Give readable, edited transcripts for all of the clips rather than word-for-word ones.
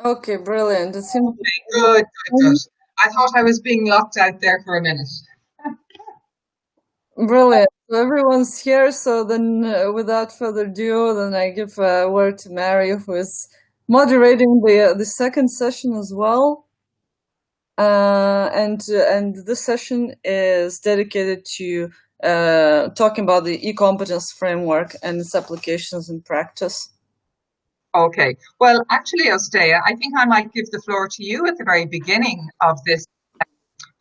Okay, brilliant. It seems Good, good, good. I thought I was being locked out there for a minute. brilliant. So everyone's here, so then without further ado, then I give a word to Mary, who is moderating the second session as well. And this session is dedicated to talking about the e-competence framework and its applications in practice. Okay. Well, actually, Ostea, I think I might give the floor to you at the very beginning of this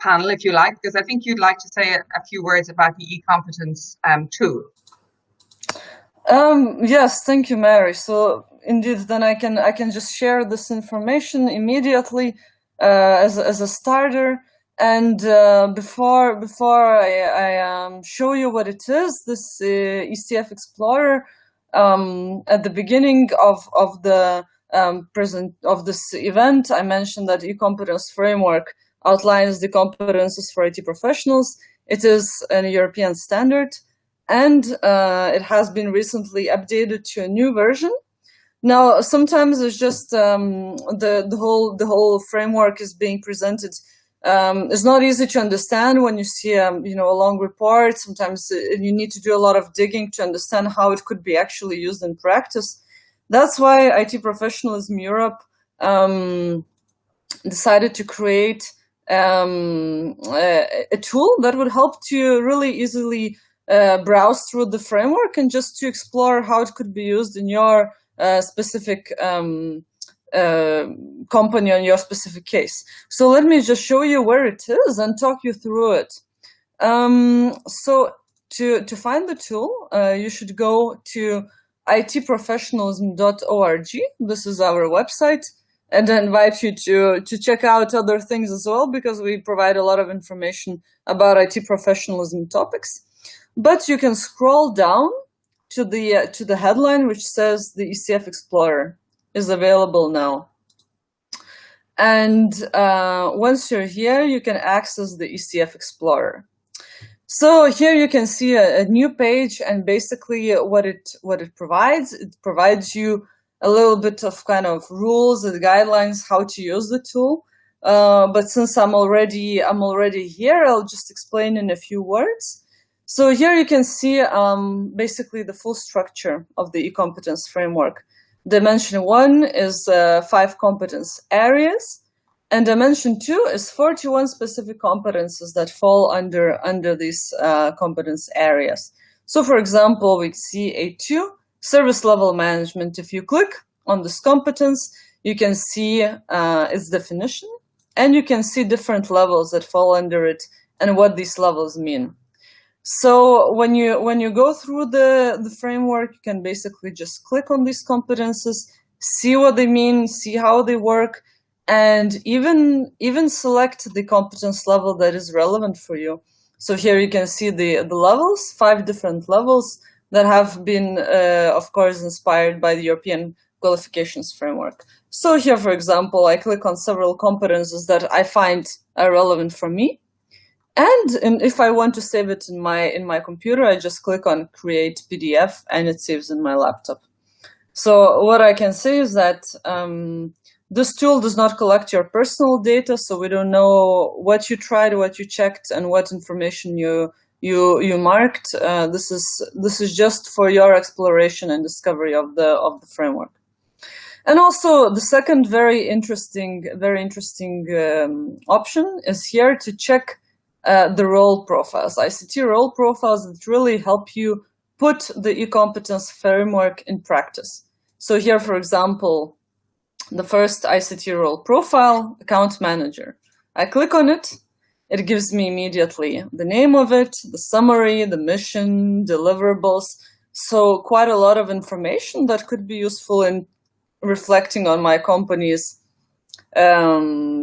panel, if you like, because I think you'd like to say a few words about the e-competence tool. Yes, thank you, Mary. So indeed, then I can just share this information immediately as a starter. And before I show you what it is, this ECF Explorer, at the beginning of the present of this event, I mentioned that e-competence framework outlines the competences for IT professionals. It is a European standard, and it has been recently updated to a new version. Now, sometimes it's just the whole framework is being presented. It's not easy to understand when you see a long report. Sometimes you need to do a lot of digging to understand how it could be actually used in practice. That's why IT Professionalism Europe decided to create a tool that would help to really easily browse through the framework and just to explore how it could be used in your specific uh, company on your specific case. So let me just show you where it is and talk you through it. So to find the tool, you should go to itprofessionalism.org. This is our website, and I invite you to check out other things as well, because we provide a lot of information about IT professionalism topics. But you can scroll down to the headline, which says the ECF Explorer is available now. And once you're here, you can access the ECF Explorer. So here you can see a new page, and basically what it provides you a little bit of kind of rules and guidelines how to use the tool. But since I'm already here, I'll just explain in a few words. So here you can see basically the full structure of the e-competence framework. Dimension 1 is 5 competence areas. And dimension 2 is 41 specific competences that fall under these competence areas. So for example, we see A2, service level management. If you click on this competence, you can see its definition, and you can see different levels that fall under it and what these levels mean. So when you go through the framework, you can basically just click on these competences, see what they mean, see how they work, and even select the competence level that is relevant for you. So here you can see the levels, 5 different levels that have been, of course, inspired by the European qualifications framework. So here, for example, I click on several competences that I find are relevant for me. And if I want to save it in my computer, I just click on create PDF and it saves in my laptop. So what I can say is that this tool does not collect your personal data, so we don't know what you tried, what you checked, and what information you marked. This is just for your exploration and discovery of the framework. And also, the second very interesting option is here to check the role profiles, ICT role profiles that really help you put the e-competence framework in practice. So here, for example, the first ICT role profile, account manager. I click on it. It gives me immediately the name of it, the summary, the mission, deliverables. So quite a lot of information that could be useful in reflecting on my company's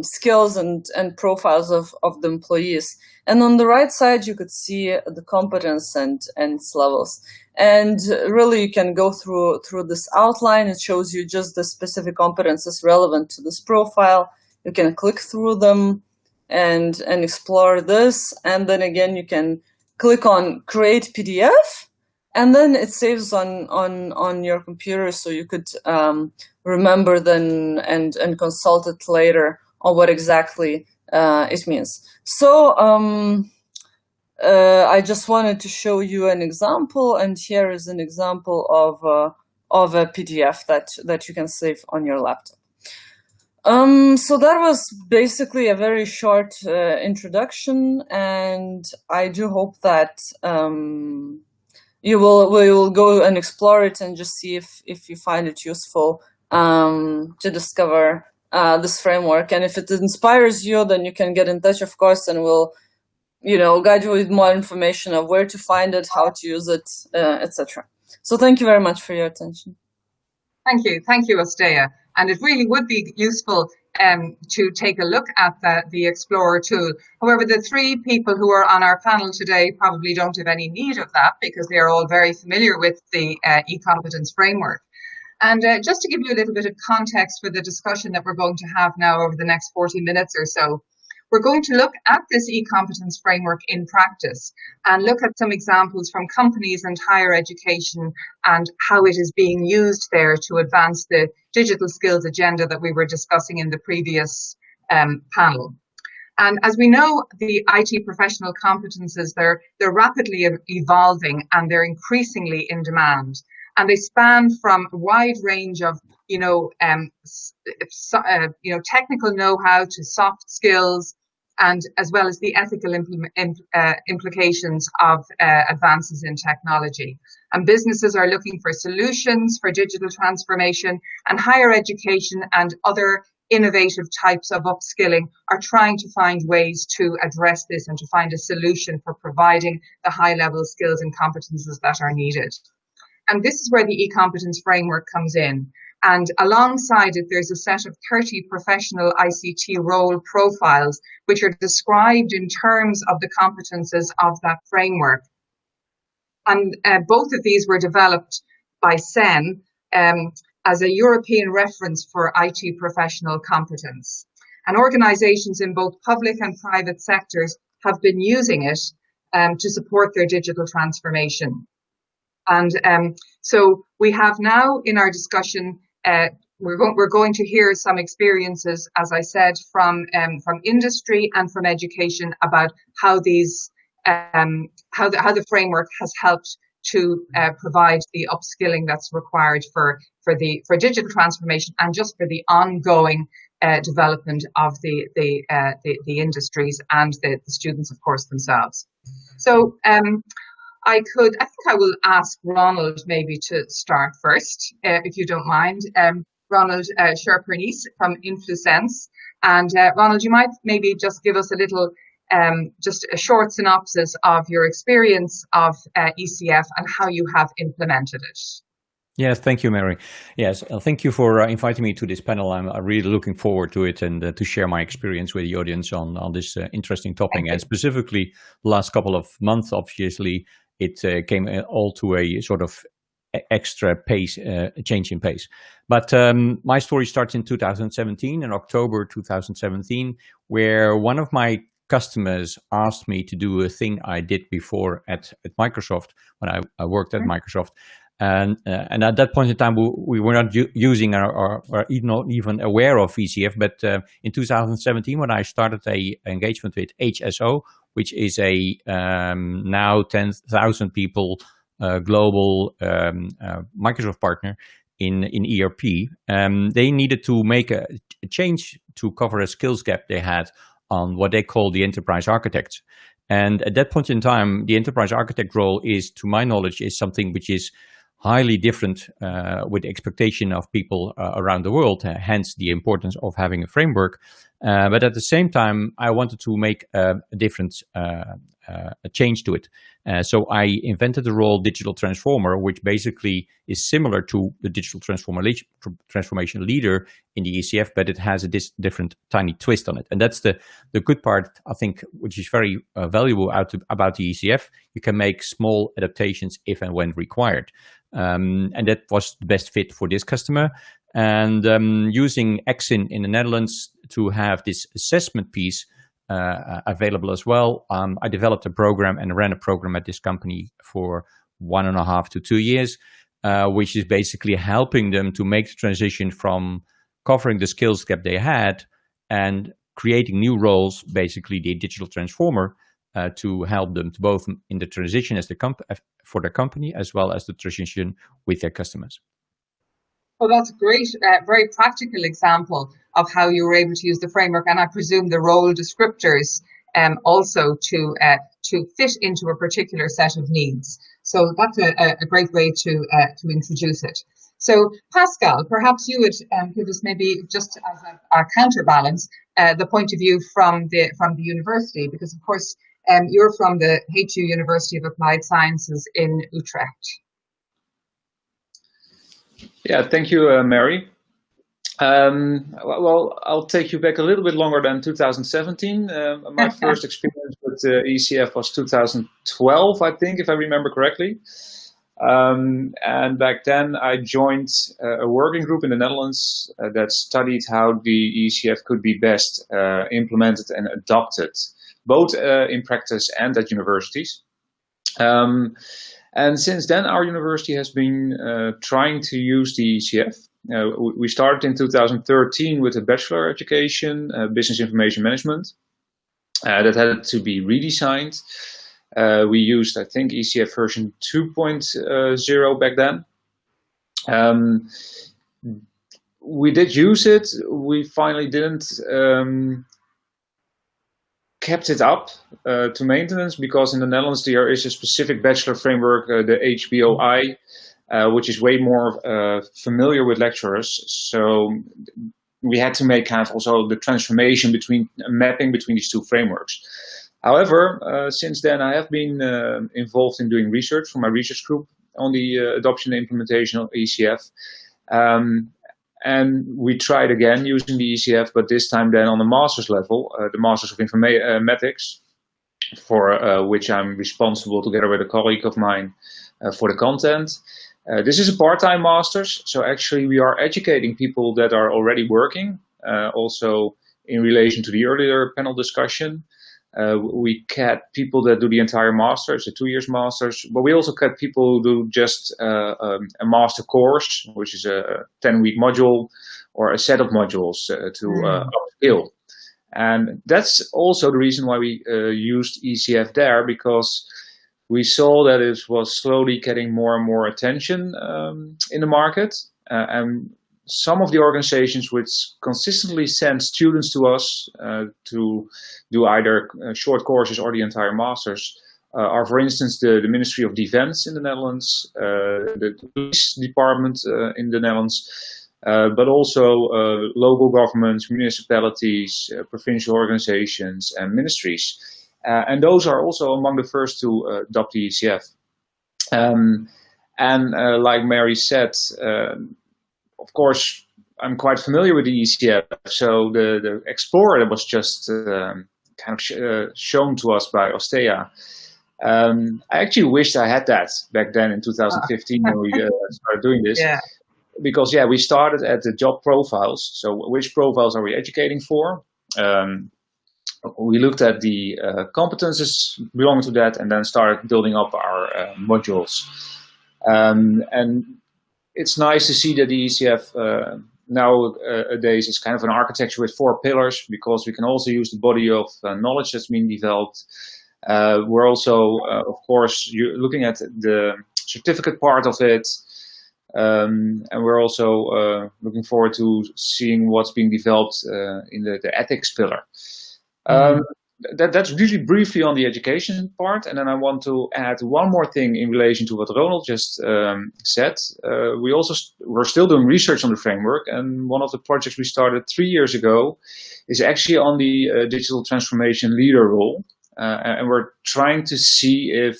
skills and profiles of the employees. And on the right side, you could see the competence and its levels. And really, you can go through this outline. It shows you just the specific competences relevant to this profile. You can click through them and explore this. And then again, you can click on create PDF. and then it saves on your computer, so you could remember then and consult it later on what exactly it means. So I just wanted to show you an example, and here is an example of a PDF that you can save on your laptop. So that was basically a very short introduction, and I do hope that we will go and explore it and just see if you find it useful to discover this framework. And if it inspires you, then you can get in touch, of course, and we'll guide you with more information of where to find it, how to use it, etc. So thank you very much for your attention. Thank you, Ostea. And it really would be useful to take a look at the Explorer tool. However, the three people who are on our panel today probably don't have any need of that because they are all very familiar with the e-Competence framework. And just to give you a little bit of context for the discussion that we're going to have now over the next 40 minutes or so, we're going to look at this e-Competence framework in practice and look at some examples from companies and higher education and how it is being used there to advance the digital skills agenda that we were discussing in the previous panel. And as we know, the IT professional competences, they're rapidly evolving and they're increasingly in demand. And they span from a wide range of technical know-how to soft skills, and as well as the ethical implications of advances in technology. And businesses are looking for solutions for digital transformation, and higher education and other innovative types of upskilling are trying to find ways to address this and to find a solution for providing the high-level skills and competences that are needed. And this is where the e-Competence framework comes in. And alongside it, there's a set of 30 professional ICT role profiles, which are described in terms of the competences of that framework. And both of these were developed by SEN as a European reference for IT professional competence. And organizations in both public and private sectors have been using it to support their digital transformation. And so we have now in our discussion, we're going to hear some experiences, as I said, from industry and from education about how these how the framework has helped to provide the upskilling that's required for digital transformation and just for the ongoing development of the industries and the students, of course, themselves. So I think I will ask Ronald maybe to start first, if you don't mind. Ronald Sherpernice from InfluSense. And Ronald, you might maybe just give us a little, just a short synopsis of your experience of ECF and how you have implemented it. Yes, thank you, Mary. Yes, thank you for inviting me to this panel. I'm really looking forward to it and to share my experience with the audience on this interesting topic. And specifically, the last couple of months, obviously, it came all to a sort of extra pace, change in pace. But my story starts in 2017, in October 2017, where one of my customers asked me to do a thing I did before at Microsoft, when I worked at Microsoft. And at that point in time, we were not using or not even aware of ECF. But in 2017, when I started a engagement with HSO, which is a now 10,000 people global Microsoft partner in ERP, they needed to make a change to cover a skills gap they had on what they call the enterprise architects. And at that point in time, the enterprise architect role is, to my knowledge, is something which is highly different with the expectation of people around the world, hence the importance of having a framework. But at the same time, I wanted to make a different change to it. So I invented the role digital transformer, which basically is similar to the digital transformation leader in the ECF, but it has a different tiny twist on it. And that's the good part, I think, which is very valuable about the ECF. You can make small adaptations if and when required. And that was the best fit for this customer. And using Exin in the Netherlands to have this assessment piece available as well, I developed a program and ran a program at this company for 1.5 to 2 years, which is basically helping them to make the transition from covering the skills gap they had and creating new roles, basically the digital transformer, to help them to both in the transition as for their company as well as the transition with their customers. Well, that's a great, very practical example of how you were able to use the framework, and I presume the role descriptors also to fit into a particular set of needs. So that's a great way to introduce it. So Pascal, perhaps you would give us maybe just as a counterbalance the point of view from the university, because of course you're from the HU University of Applied Sciences in Utrecht. Yeah, thank you, Mary. Well, I'll take you back a little bit longer than 2017. My first experience with ECF was 2012, I think, if I remember correctly. And back then I joined a working group in the Netherlands that studied how the ECF could be best implemented and adopted, both in practice and at universities. And since then, our university has been trying to use the ECF. We started in 2013 with a bachelor education, business information management, that had to be redesigned. We used, I think, ECF version 2.0 back then. We did use it. We finally didn't kept it up to maintenance, because in the Netherlands there is a specific bachelor framework, the HBOI, which is way more familiar with lecturers. So we had to make kind of also the transformation between mapping between these two frameworks. However, since then I have been involved in doing research for my research group on the adoption and implementation of ECF. And we tried again using the ECF, but this time then on the master's level, the Masters of Informatics, for which I'm responsible together with a colleague of mine for the content. This is a part-time master's, so actually we are educating people that are already working, also in relation to the earlier panel discussion. We get people that do the entire master, it's a 2 years master's, but we also get people who do just a master course, which is a 10-week module or a set of modules to upskill. And that's also the reason why we used ECF there, because we saw that it was slowly getting more and more attention in the market. And some of the organizations which consistently send students to us to do either short courses or the entire masters are, for instance, the Ministry of Defense in the Netherlands, the police department in the Netherlands, but also local governments, municipalities, provincial organizations, and ministries. And those are also among the first to adopt the ECF. Like Mary said, of course, I'm quite familiar with the ECF. So the Explorer that was just kind of shown to us by Ostea, I actually wished I had that back then in 2015 when we started doing this. Yeah. Because, we started at the job profiles. So which profiles are we educating for? We looked at the competences belonging to that and then started building up our modules. And it's nice to see that the ECF nowadays is kind of an architecture with 4 pillars, because we can also use the body of knowledge that's being developed. We're also, of course, looking at the certificate part of it. And we're also looking forward to seeing what's being developed in the ethics pillar. That's really briefly on the education part, and then I want to add one more thing in relation to what Ronald just said. We're still doing research on the framework, and one of the projects we started 3 years ago is actually on the digital transformation leader role, and we're trying to see if,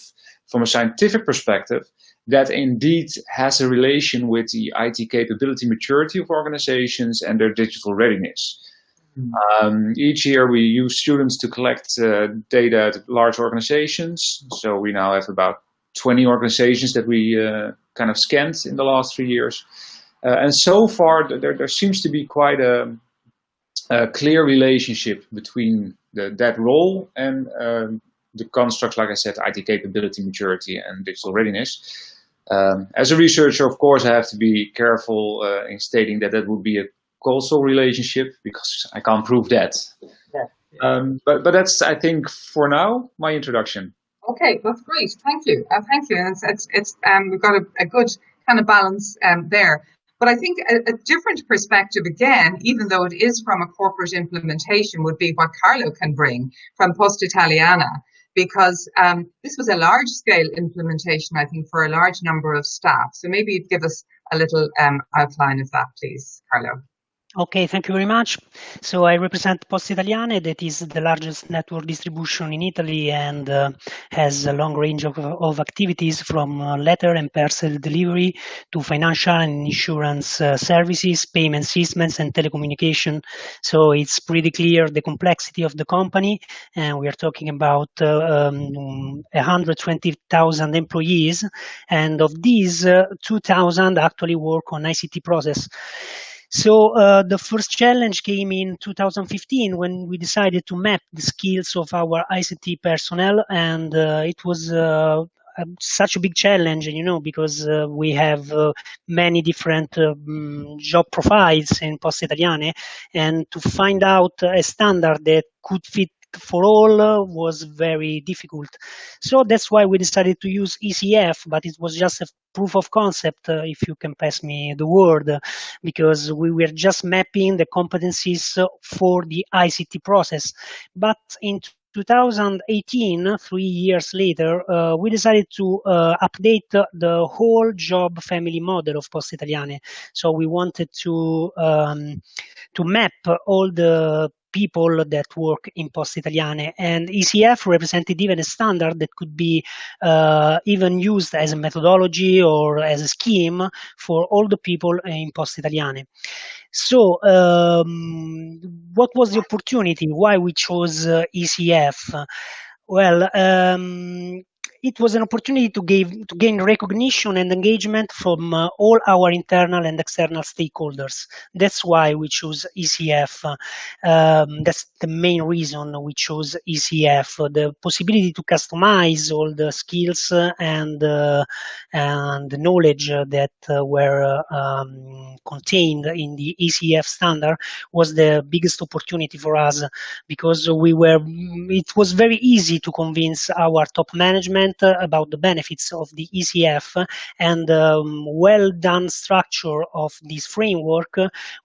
from a scientific perspective, that indeed has a relation with the IT capability maturity of organizations and their digital readiness. Each year we use students to collect data at large organizations. So we now have about 20 organizations that we kind of scanned in the last 3 years. And so far there seems to be quite a clear relationship between that role and the constructs, like I said, IT capability, maturity, and digital readiness. As a researcher, of course, I have to be careful in stating that that would be a causal relationship, because I can't prove that. But that's, I think, for now, my introduction. Okay, that's great. Thank you. Thank you. And it's we've got a good kind of balance there. But I think a different perspective, again, even though it is from a corporate implementation, would be what Carlo can bring from Poste Italiana, because this was a large-scale implementation, I think, for a large number of staff. So maybe you'd give us a little outline of that, please, Carlo. Okay, thank you very much. So I represent Poste Italiane, that is the largest network distribution in Italy, and has a long range of activities, from letter and parcel delivery to financial and insurance services, payment systems, and telecommunication. So it's pretty clear the complexity of the company, and we are talking about 120,000 employees, and of these, 2,000 actually work on ICT process. So the first challenge came in 2015, when we decided to map the skills of our ICT personnel, and it was such a big challenge, because we have many different job profiles in Poste Italiane, and to find out a standard that could fit for all was very difficult. So that's why we decided to use ECF, but it was just a proof of concept, if you can pass me the word, because we were just mapping the competencies for the ICT process. But in 2018, 3 years later, we decided to update the whole job family model of Poste Italiane. So we wanted to map all the people that work in Poste Italiane, and ECF represented even a standard that could be even used as a methodology or as a scheme for all the people in Poste Italiane. So what was the opportunity? Why we chose ECF? Well, it was an opportunity to gain recognition and engagement from all our internal and external stakeholders. That's why we chose ECF. That's the main reason we chose ECF. The possibility to customize all the skills and the knowledge that were contained in the ECF standard was the biggest opportunity for us, because it was very easy to convince our top management about the benefits of the ECF, and well-done structure of this framework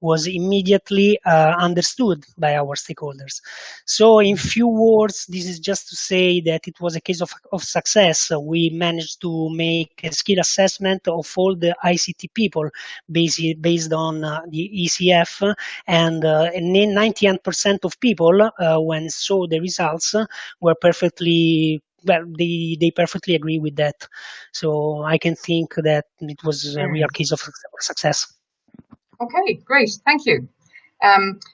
was immediately understood by our stakeholders. So in few words, this is just to say that it was a case of success. We managed to make a skill assessment of all the ICT people based on the ECF, and 98% of people, when saw the results, were perfectly they perfectly agree with that. So I can think that it was a real case of success. Okay, great. Thank you.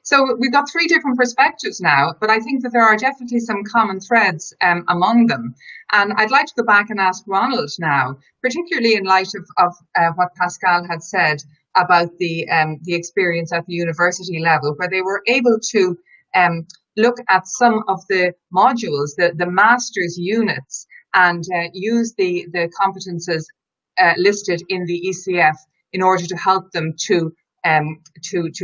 So we've got 3 different perspectives now, but I think that there are definitely some common threads among them. And I'd like to go back and ask Ronald now, particularly in light of what Pascal had said about the experience at the university level, where they were able to look at some of the modules, the master's units, and use the competences listed in the ECF in order to help them to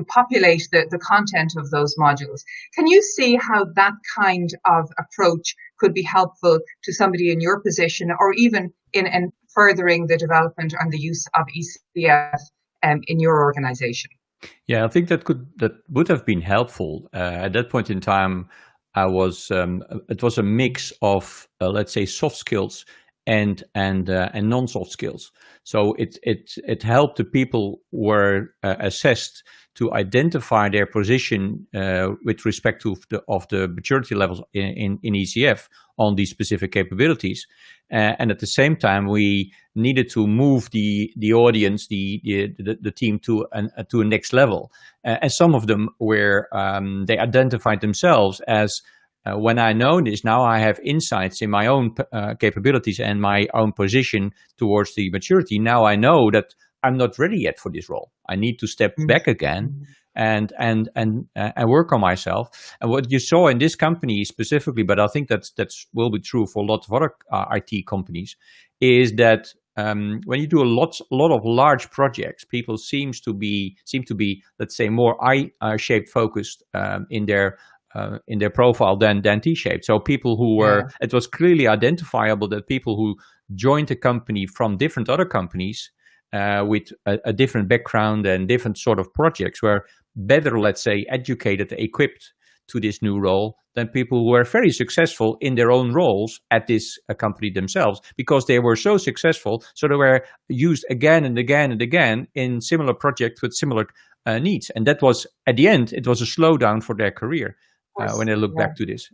populate the content of those modules. Can you see how that kind of approach could be helpful to somebody in your position, or even in furthering the development and the use of ECF in your organization? Yeah, I think that would have been helpful. At that point in time, it was a mix of let's say soft skills and non-soft skills. So it helped the people who were assessed to identify their position with respect to the maturity levels in ECF on these specific capabilities, and at the same time we needed to move the audience, the team to a next level, and some of them were they identified themselves as when I know this, now I have insights in my own capabilities and my own position towards the maturity. Now I know that I'm not ready yet for this role. I need to step back again and work on myself. And what you saw in this company specifically, but I think that's will be true for a lot of other IT companies, is that when you do a lot of large projects, people seem to be, let's say, more I-shaped focused in their profile than T-shaped. So people who were, it was clearly identifiable that people who joined a company from different other companies with a different background and different sort of projects were better, let's say, educated, equipped to this new role than people who were very successful in their own roles at this company themselves, because they were so successful. So they were used again and again and again in similar projects with similar needs. And that was, at the end, it was a slowdown for their career. When I look back to this.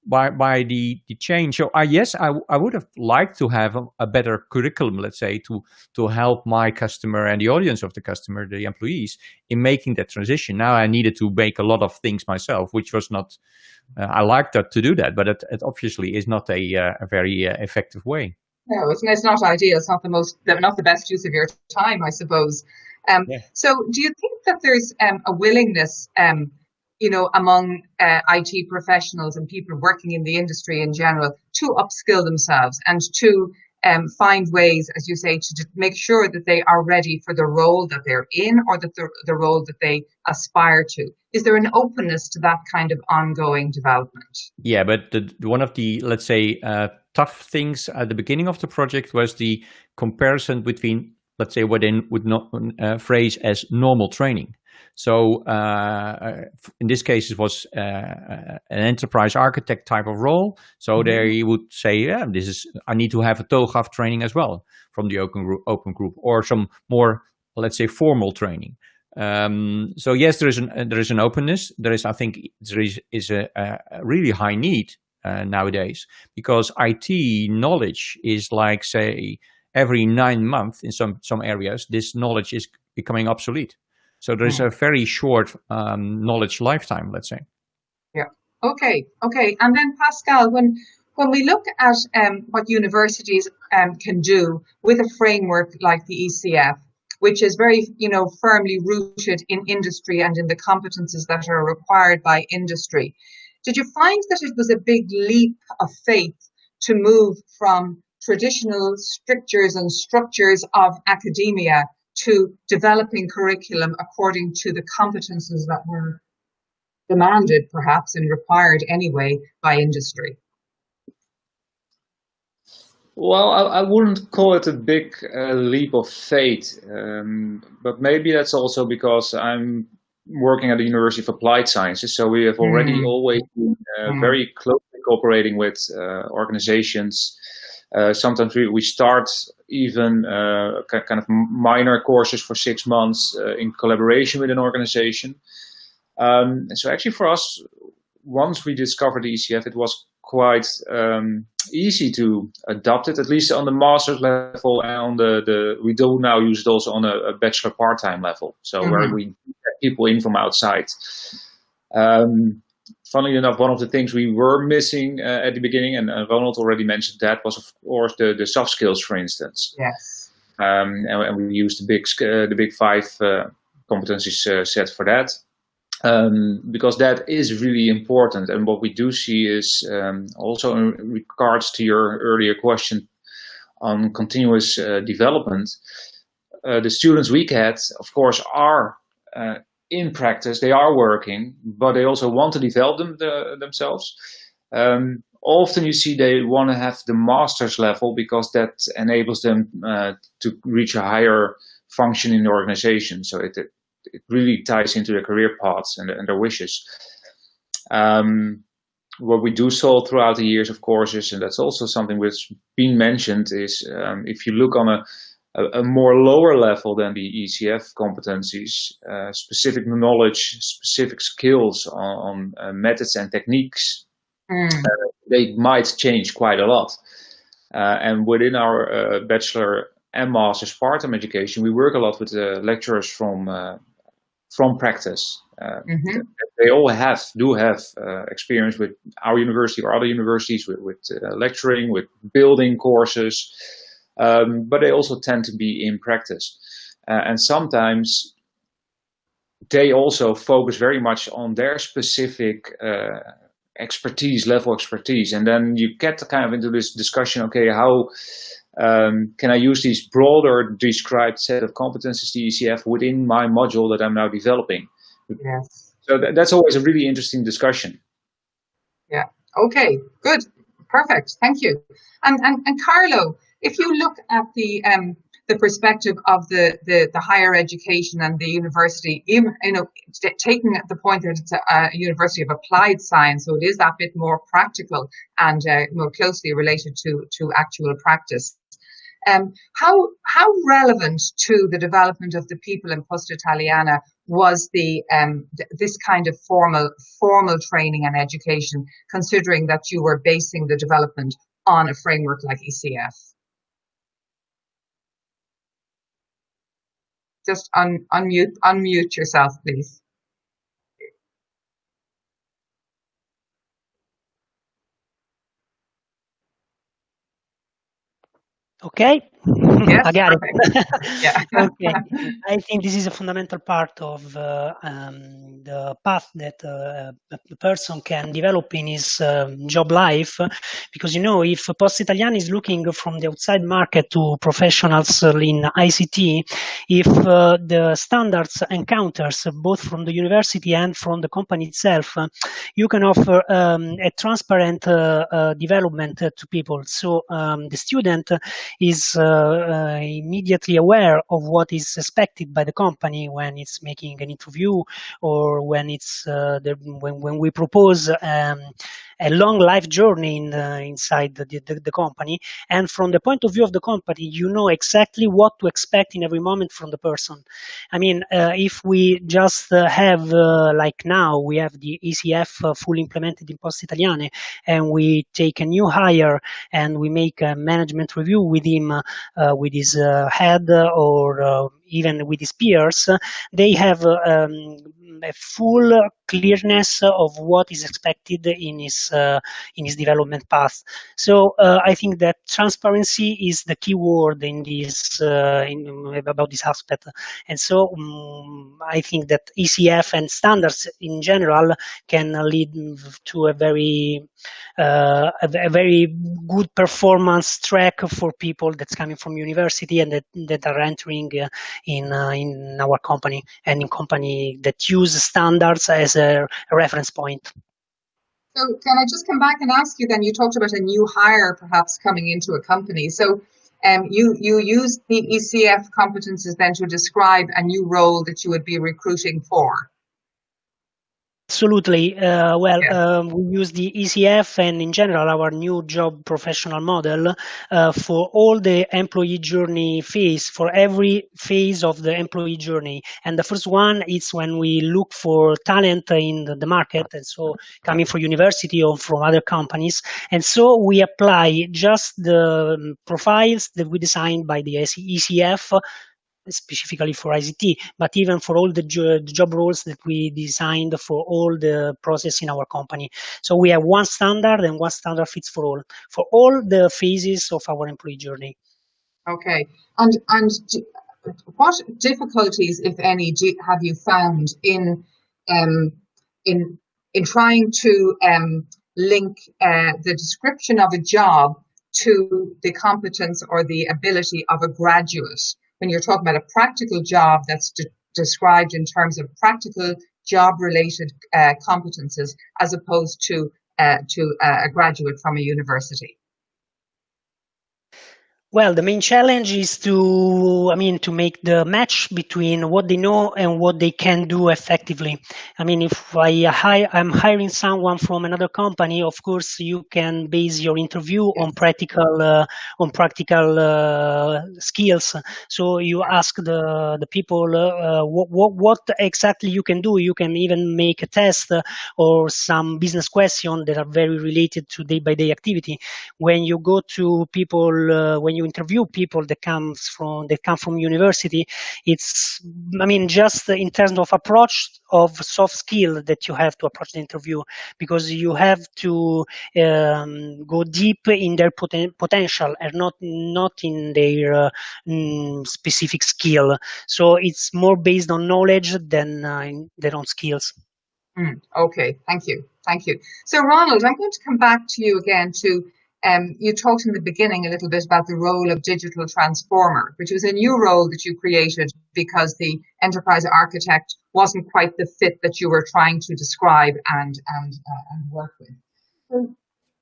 By the change, so yes, I would have liked to have a better curriculum, let's say, to help my customer and the audience of the customer, the employees, in making that transition. Now I needed to make a lot of things myself, which was not, I liked that to do that, but it obviously is not a very effective way. No, it's not ideal. It's not the best use of your time, I suppose. So do you think that there's a willingness among IT professionals and people working in the industry in general to upskill themselves and to find ways, as you say, to make sure that they are ready for the role that they're in, or that the role that they aspire to? Is there an openness to that kind of ongoing development? Yeah, but one of the, let's say, tough things at the beginning of the project was the comparison between, let's say, what they would not phrase as normal training. So in this case, it was an enterprise architect type of role. So there you would say, I need to have a TOGAF training as well from the open group, or some more, let's say, formal training. So yes, there is an openness. I think there is a really high need nowadays, because IT knowledge is like, say, every 9 months in some areas, this knowledge is becoming obsolete. So there's a very short knowledge lifetime, let's say. Yeah. Okay. And then Pascal, when we look at what universities can do with a framework like the ECF, which is very, firmly rooted in industry and in the competences that are required by industry, did you find that it was a big leap of faith to move from traditional strictures and structures of academia to developing curriculum according to the competences that were demanded, perhaps, and required anyway by industry? Well, I wouldn't call it a big leap of faith, but maybe that's also because I'm working at the University of Applied Sciences, so we have already always been very closely cooperating with organizations. Sometimes we start even kind of minor courses for 6 months in collaboration with an organization. So actually for us, once we discovered the ECF, it was quite easy to adopt it, at least on the master's level, and we do now use it also on a bachelor part-time level, so where we get people in from outside. Funnily enough, one of the things we were missing at the beginning, and Ronald already mentioned that, was of course the soft skills, for instance. Yes. And we used the big 5 competencies set for that, because that is really important. And what we do see is also in regards to your earlier question on continuous development, the students we get, of course, are in practice, they are working, but they also want to develop themselves. Often you see they want to have the master's level because that enables them to reach a higher function in the organization. So it really ties into their career paths and their wishes. What we do solve throughout the years, of course, is, and that's also something which been mentioned, is if you look on a more lower level than the ECF competencies, specific knowledge, specific skills on methods and techniques, they might change quite a lot. And within our bachelor and master's part-time education, we work a lot with lecturers from practice. They all do have experience with our university or other universities with lecturing, with building courses. but they also tend to be in practice. And sometimes they also focus very much on their specific level expertise. And then you get kind of into this discussion, okay, how can I use these broader described set of competencies, the ECF, within my module that I'm now developing? Yes. So that's always a really interesting discussion. Yeah. Okay. Good. Perfect. Thank you. And Carlo, if you look at the perspective of the higher education and the university, even, taking the point that it's a university of applied science, so it is that bit more practical and more closely related to actual practice. How relevant to the development of the people in Post Italiana was this kind of formal training and education, considering that you were basing the development on a framework like ECF? Just unmute yourself, please. Okay. Yes, I got perfect. it. Yeah. Okay. I think this is a fundamental part of the path that a person can develop in his job life, because if Post Italiana is looking from the outside market to professionals in ICT, if the standards encounters both from the university and from the company itself, you can offer a transparent development to people. So the student is immediately aware of what is expected by the company when it's making an interview, or when it's when we propose a long life journey inside the company. And from the point of view of the company, you know exactly what to expect in every moment from the person. I mean, if we just have, like now, we have the ECF fully implemented in Poste Italiane, and we take a new hire and we make a management review with him, with his head, or even with his peers, they have a full clearness of what is expected in his development path. So I think that transparency is the key word in this about this aspect. And so I think that ECF and standards in general can lead to a very good performance track for people that's coming from university and that are entering in our company, and in company that use standards as a reference point. So can I just come back and ask you then, you talked about a new hire perhaps coming into a company. So you use the ECF competences then to describe a new role that you would be recruiting for. Absolutely. Yeah. We use the ECF and in general our new job professional model for all the employee journey phase, for every phase of the employee journey. And the first one is when we look for talent in the market, and so coming from university or from other companies. And so we apply just the profiles that we designed by the ECF, specifically for ICT, but even for all the job roles that we designed for all the process in our company. So we have one standard, and one standard fits for all the phases of our employee journey. Okay. And what difficulties, if any, have you found in trying to link the description of a job to the competence or the ability of a graduate? When you're talking about a practical job that's described in terms of practical job-related competences, as opposed to a graduate from a university. Well, the main challenge is to make the match between what they know and what they can do effectively. I mean, if I'm hiring someone from another company, of course, you can base your interview on practical skills. So you ask the people what exactly you can do. You can even make a test or some business question that are very related to day-by-day activity. When you go to people, when when you interview people that come from university, it's, I mean, just in terms of approach of soft skill that you have to approach the interview, because you have to go deep in their potential and not in their specific skill. So it's more based on knowledge than on skills. Okay, thank you. So Ronald, I'm going to come back to you again to, you talked in the beginning a little bit about the role of digital transformer, which was a new role that you created because the enterprise architect wasn't quite the fit that you were trying to describe and work with.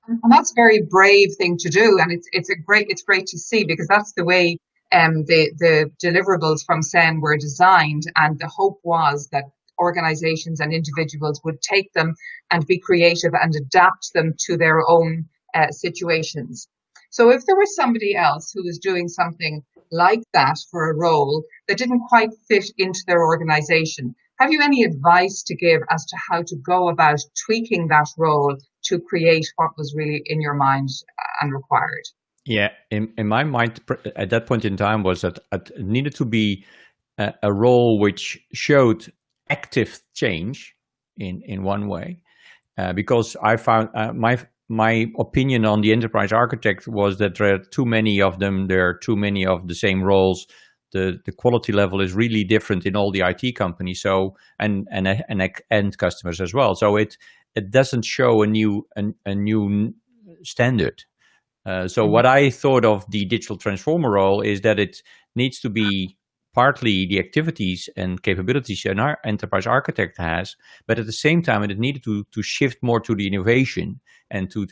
And that's a very brave thing to do, and it's great to see, because that's the way the deliverables from SEN were designed, and the hope was that organizations and individuals would take them and be creative and adapt them to their own situations. So if there was somebody else who was doing something like that for a role that didn't quite fit into their organization, have you any advice to give as to how to go about tweaking that role to create what was really in your mind and required? Yeah, in my mind at that point in time was that it needed to be a role which showed active change in one way, because I found my opinion on the enterprise architect was that there are too many of them. There are too many of the same roles. The quality level is really different in all the IT companies. So and end customers as well. So it doesn't show a new standard. So what I thought of the digital transformer role is that it needs to be partly the activities and capabilities an enterprise architect has, but at the same time it needed to shift more to the innovation and to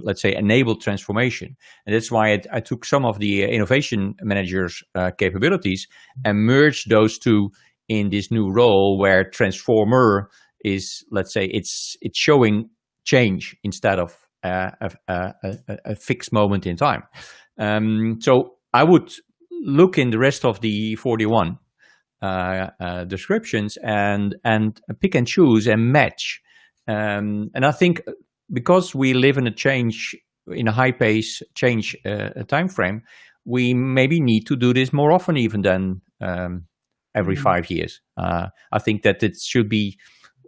let's say enable transformation. And that's why I took some of the innovation managers' capabilities and merged those two in this new role, where transformer is, let's say, it's showing change instead of a fixed moment in time. So I would look in the rest of the 41 descriptions and pick and choose and match. And I think because we live in a high pace change time frame, we maybe need to do this more often even than every 5 years. I think that it should be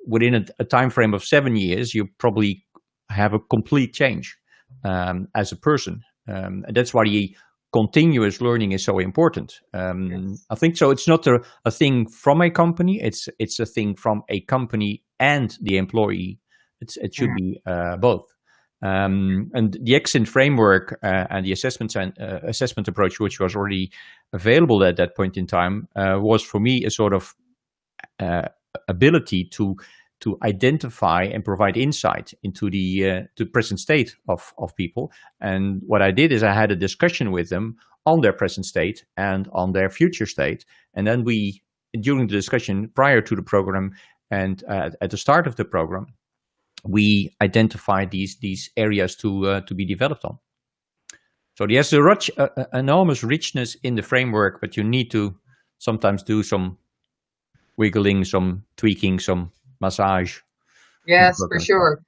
within a time frame of 7 years. You probably have a complete change as a person, and that's why the continuous learning is so important. Yes. I think so. It's not a thing from a company. It's a thing from a company and the employee. It should be both. And the Accent framework and the assessment approach, which was already available at that point in time, was for me a sort of ability to identify and provide insight into the present state of people. And what I did is I had a discussion with them on their present state and on their future state. And then during the discussion prior to the program and at the start of the program, we identified these areas to be developed on. So there's enormous richness in the framework, but you need to sometimes do some wiggling, some tweaking, some massage. Yes, for sure.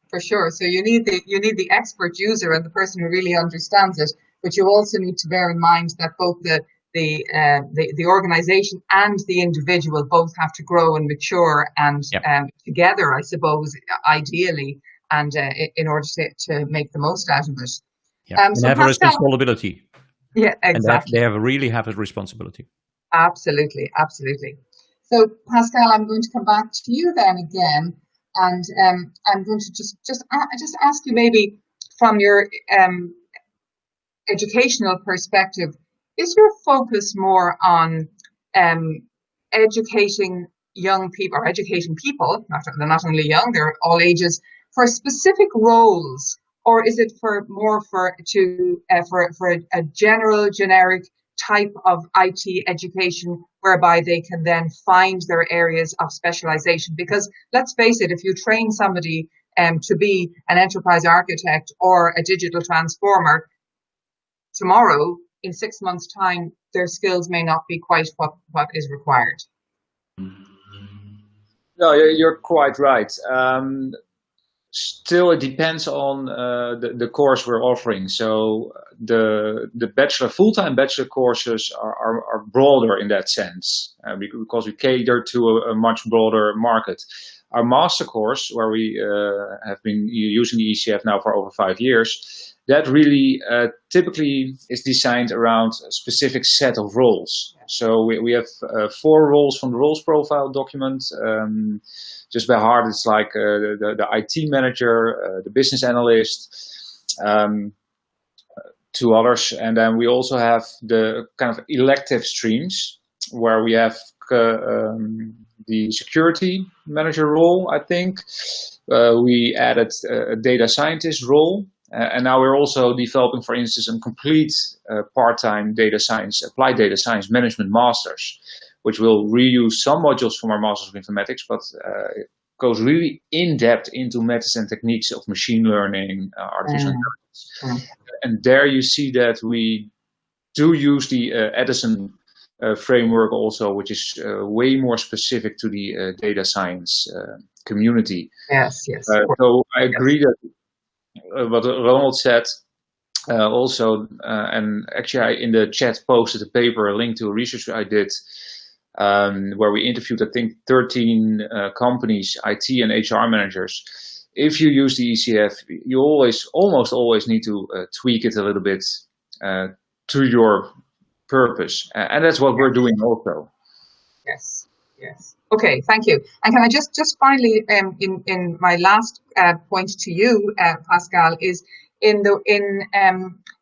So you need the expert user and the person who really understands it, but you also need to bear in mind that both the organization and the individual both have to grow and mature and together, I suppose, ideally, and in order to make the most out of it. Yeah. And so have Pascal, a responsibility. Yeah, exactly. And they really have a responsibility. Absolutely. So Pascal, I'm going to come back to you then again, and I'm going to just ask you, maybe from your educational perspective, is your focus more on educating young people, or educating people? They're not only young; they're all ages, for specific roles, or is it for a generic type of IT education whereby they can then find their areas of specialization? Because let's face it, if you train somebody to be an enterprise architect or a digital transformer, tomorrow, in 6 months' time, their skills may not be quite what is required. No, you're quite right. still, it depends on the course we're offering. So the bachelor, full-time bachelor courses are broader in that sense, because we cater to a much broader market. Our master course, where we have been using the ECF now for over 5 years, that really typically is designed around a specific set of roles. So we have 4 roles from the roles profile document. Just by heart, it's like the IT manager, the business analyst, 2 others, and then we also have the kind of elective streams where we have the security manager role. I think we added a data scientist role, and now we're also developing, for instance, a complete part-time data science, applied data science management masters, which will reuse some modules from our Masters of Informatics, but goes really in depth into methods and techniques of machine learning, artificial intelligence. And there you see that we do use the Edison framework also, which is way more specific to the data science community. Yes, yes. So I agree that what Ronald said also, and actually I in the chat posted a paper, a link to a research I did, where we interviewed, I think, 13 companies, IT and HR managers. If you use the ECF, you almost always need to tweak it a little bit to your purpose, and that's what we're doing also. Yes, yes. Okay, thank you. And can I just finally, in my last point to you, Pascal, is in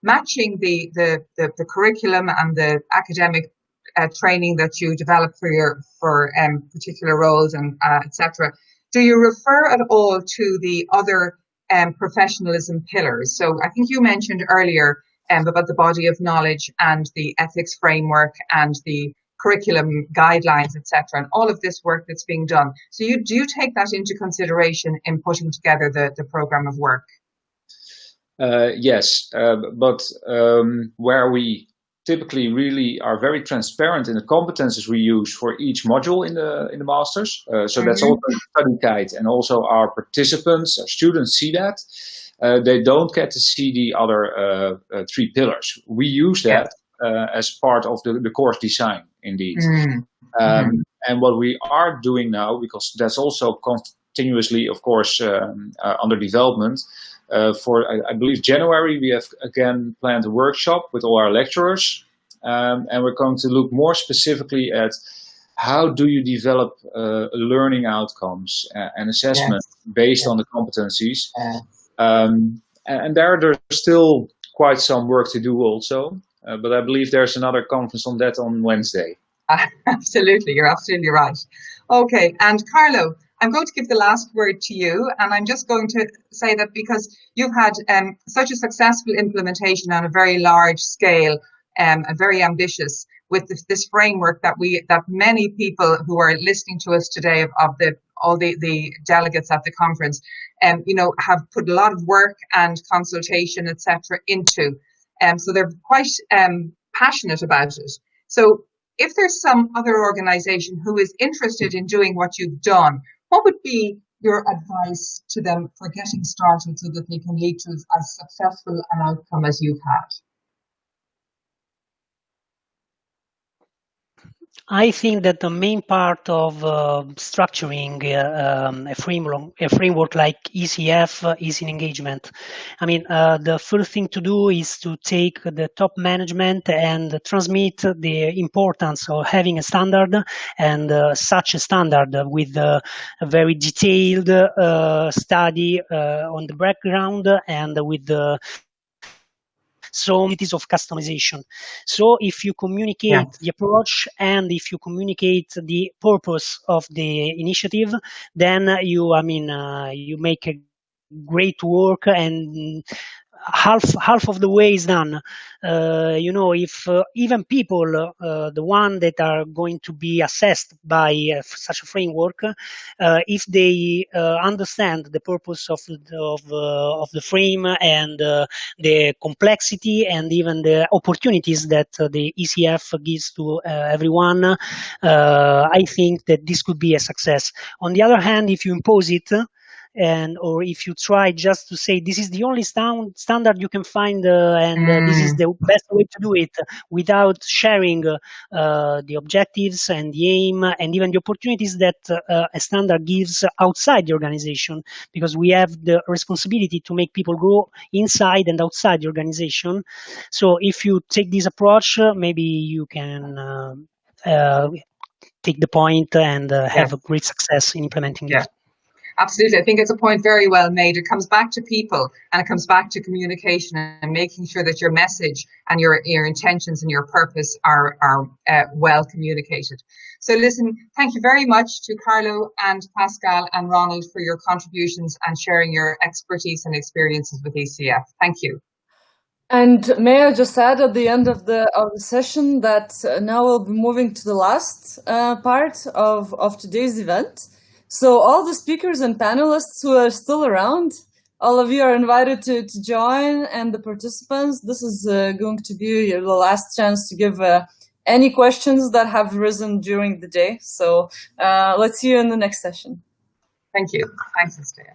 matching the curriculum and the academic training that you develop for particular roles and etc. Do you refer at all to the other professionalism pillars? So I think you mentioned earlier about the body of knowledge and the ethics framework and the curriculum guidelines, etc., and all of this work that's being done. So do you take that into consideration in putting together the program of work? Yes, but where we typically really are very transparent in the competences we use for each module in the masters. So that's also a study guide, and also our participants, our students see that. They don't get to see the other 3 pillars. We use that as part of the course design, indeed. And what we are doing now, because that's also continuously, of course, under development, for, I believe, January, we have again planned a workshop with all our lecturers, and we're going to look more specifically at how do you develop learning outcomes and assessment based on the competencies. And there's still quite some work to do also, but I believe there's another conference on that on Wednesday. Absolutely, you're absolutely right. Okay, and Carlo, I'm going to give the last word to you, and I'm just going to say that because you've had such a successful implementation on a very large scale, and very ambitious, with this framework that many people who are listening to us today of all the delegates at the conference, have put a lot of work and consultation, etc., into, so they're quite passionate about it. So if there's some other organization who is interested in doing what you've done, what would be your advice to them for getting started so that they can lead to as successful an outcome as you've had? I think that the main part of structuring a framework like ECF is in engagement. I mean, the first thing to do is to take the top management and transmit the importance of having a standard, and such a standard with a very detailed study on the background, and with the opportunities of customization. So if you communicate the approach, and if you communicate the purpose of the initiative, then you make a great work, and half of the way is done. If even people, the one that are going to be assessed by such a framework, if they understand the purpose of the frame, and the complexity, and even the opportunities that the ECF gives to everyone, I think that this could be a success. On the other hand, if you impose it, or if you try just to say this is the only standard you can find, and this is the best way to do it, without sharing the objectives and the aim and even the opportunities that a standard gives outside the organization, because we have the responsibility to make people grow inside and outside the organization. So if you take this approach, maybe you can take the point and have a great success in implementing it. Absolutely. I think it's a point very well made. It comes back to people, and it comes back to communication and making sure that your message and your intentions and your purpose are well communicated. So listen, thank you very much to Carlo and Pascal and Ronald for your contributions and sharing your expertise and experiences with ECF. Thank you. And may I just add at the end of the session that now we'll be moving to the last part of today's event. So all the speakers and panelists who are still around, all of you are invited to join, and the participants, this is going to be the last chance to give any questions that have risen during the day. So let's see you in the next session. Thank you. Thanks, Estea.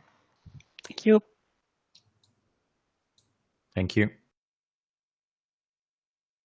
Thank you. Thank you.